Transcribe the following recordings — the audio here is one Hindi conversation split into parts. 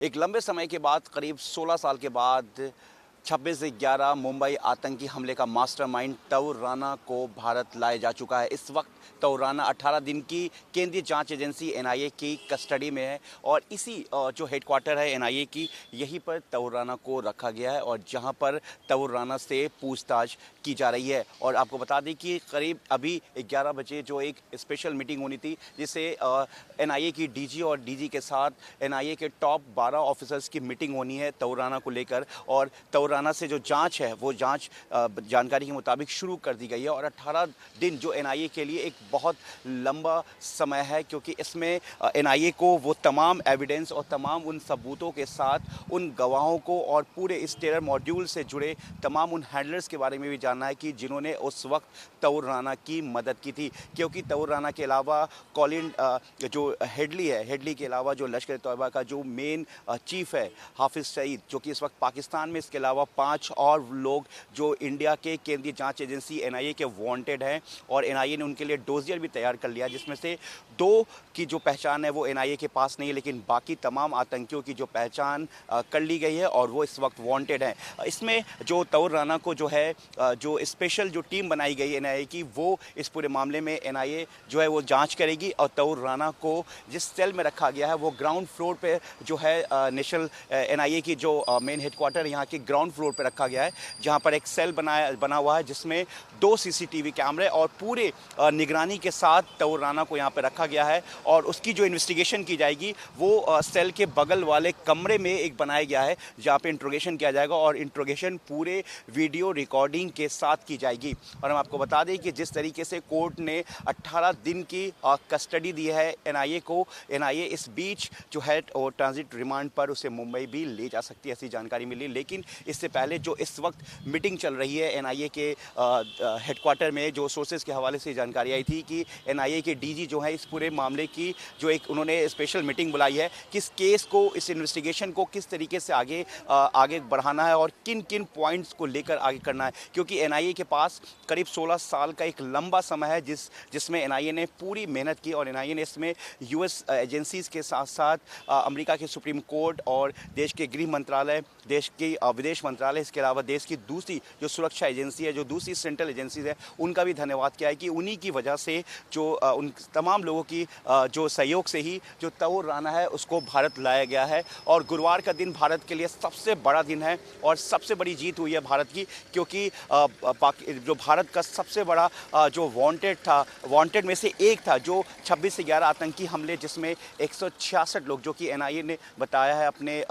एक लंबे समय के बाद करीब 16 साल के बाद 26/11 मुंबई आतंकी हमले का मास्टरमाइंड तौर राना को भारत लाया जा चुका है। इस वक्त तौर राना 18 दिन की केंद्रीय जांच एजेंसी एनआईए की कस्टडी में है और इसी जो हेडक्वार्टर है एनआईए की, यहीं पर तौर राना को रखा गया है और जहां पर तौर राना से पूछताछ की जा रही है। और आपको बता दें कि करीब अभी 11 बजे जो एक स्पेशल मीटिंग होनी थी, जिसे एनआईए की डीजी और डीजी के साथ एनआईए के टॉप 12 ऑफिसर्स की मीटिंग होनी है तौर राना को लेकर। और तौर राना से जो जांच है वो जांच जानकारी के मुताबिक शुरू कर दी गई है। और 18 दिन जो एनआईए के लिए एक बहुत लंबा समय है, क्योंकि इसमें एनआईए को वो तमाम एविडेंस और तमाम उन सबूतों के साथ उन गवाहों को और पूरे इस टेरर मॉड्यूल से जुड़े तमाम उन हैंडलर्स के बारे में भी जानना है कि जिन्होंने उस वक्त तौर राना की मदद की थी। क्योंकि तौर राना के अलावा कॉलिन जो हेडली के अलावा जो लश्कर तैयबा का जो मेन चीफ है हाफिज सईद, जो कि इस वक्त पाकिस्तान में, इसके अलावा 5 और लोग जो इंडिया के केंद्रीय जांच एजेंसी एनआईए के वांटेड हैं और एनआईए ने उनके लिए डोजियर भी तैयार कर लिया, जिसमें से 2 की जो पहचान है वो एनआईए के पास नहीं है, लेकिन बाकी तमाम आतंकियों की जो पहचान कर ली गई है और वो इस वक्त वांटेड हैं। इसमें जो तौर राना को जो है जो स्पेशल जो टीम बनाई गई है एनआईए की, वो इस पूरे मामले में एनआईए जो है वो जांच करेगी। और तौर राना को जिस सेल में रखा गया है वो ग्राउंड फ्लोर पे जो है नेशनल एनआईए की जो मेन हेडक्वार्टर यहाँ के ग्राउंड फ्लोर पे रखा गया है, जहाँ पर एक सेल बना हुआ है जिसमें 2 सीसीटीवी कैमरे और पूरे निगरानी के साथ तौर राना को यहाँ पे रखा गया है। और उसकी जो इन्वेस्टिगेशन की जाएगी वो सेल के बगल वाले कमरे में एक बनाया गया है, जहाँ पे इंट्रोगेशन किया जाएगा और इंट्रोगेशन पूरे वीडियो रिकॉर्डिंग के साथ की जाएगी। और हम आपको बता दें कि जिस तरीके से कोर्ट ने 18 दिन की कस्टडी दी है एनआईए को, एनआईए इस बीच जो है और ट्रांजिट रिमांड पर उसे मुंबई भी ले जा सकती है, ऐसी जानकारी मिली। लेकिन इससे पहले जो इस वक्त मीटिंग चल रही है एनआईए के हेडक्वार्टर में, जो सोर्सेज के हवाले से जानकारी आई थी कि एनआईए के डीजी जो है इस पूरे मामले की जो एक उन्होंने स्पेशल मीटिंग बुलाई है, किस केस को, इस इन्वेस्टिगेशन को किस तरीके से आगे बढ़ाना है और किन किन पॉइंट्स को लेकर आगे करना है। क्योंकि एनआईए के पास करीब 16 साल का एक लंबा समय है जिसमें एनआईए ने पूरी मेहनत की और एनआईए ने इसमें यूएस एजेंसीज के साथ साथ अमेरिका के सुप्रीम कोर्ट और देश के गृह मंत्रालय, देश की विदेश मंत्रालय, इसके अलावा देश की दूसरी जो सुरक्षा एजेंसी है, जो दूसरी सेंट्रल एजेंसीज है, उनका भी धन्यवाद किया है कि उन्हीं की वजह से जो उन तमाम लोगों की जो सहयोग से ही जो तौर राना है उसको भारत लाया गया है। और गुरुवार का दिन भारत के लिए सबसे बड़ा दिन है और सबसे बड़ी जीत हुई है भारत की, क्योंकि जो भारत का सबसे बड़ा जो वांटेड में से एक था, जो 26 से 11 आतंकी हमले, जिसमें 166 लोग, जो कि एनआईए ने बताया है अपने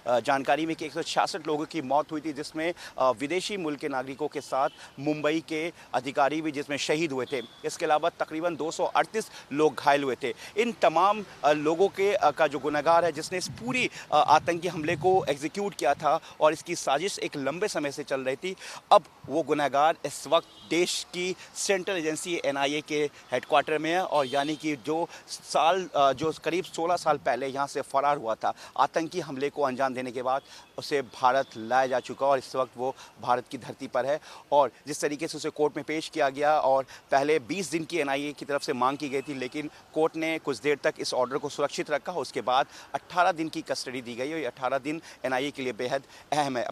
जानकारी में कि 166 लोगों की मौत हुई थी, जिसमें विदेशी मूल के नागरिकों के साथ मुंबई के अधिकारी भी जिसमें शहीद हुए थे। इसके अलावा तकरीबन 238 लोग घायल हुए थे। इन तमाम लोगों का जो गुनहगार है, जिसने इस पूरी आतंकी हमले को एग्जीक्यूट किया था और इसकी साजिश एक लंबे समय से चल रही थी, अब वो गुनहगार इस वक्त देश की सेंट्रल एजेंसी एनआईए के हेडक्वार्टर में है। और यानी कि जो करीब 16 साल पहले यहाँ से फरार हुआ था आतंकी हमले को अंजाम देने के बाद, उसे भारत लाया जा चुका और इस वक्त वो भारत की धरती पर है। और जिस तरीके से उसे कोर्ट में पेश किया गया, और पहले 20 दिन की एनआईए की तरफ से मांग की गई थी, लेकिन कोर्ट ने कुछ देर तक इस ऑर्डर को सुरक्षित रखा। उसके बाद 18 दिन की कस्टडी दी गई और ये 18 दिन एनआईए के लिए बेहद अहम है।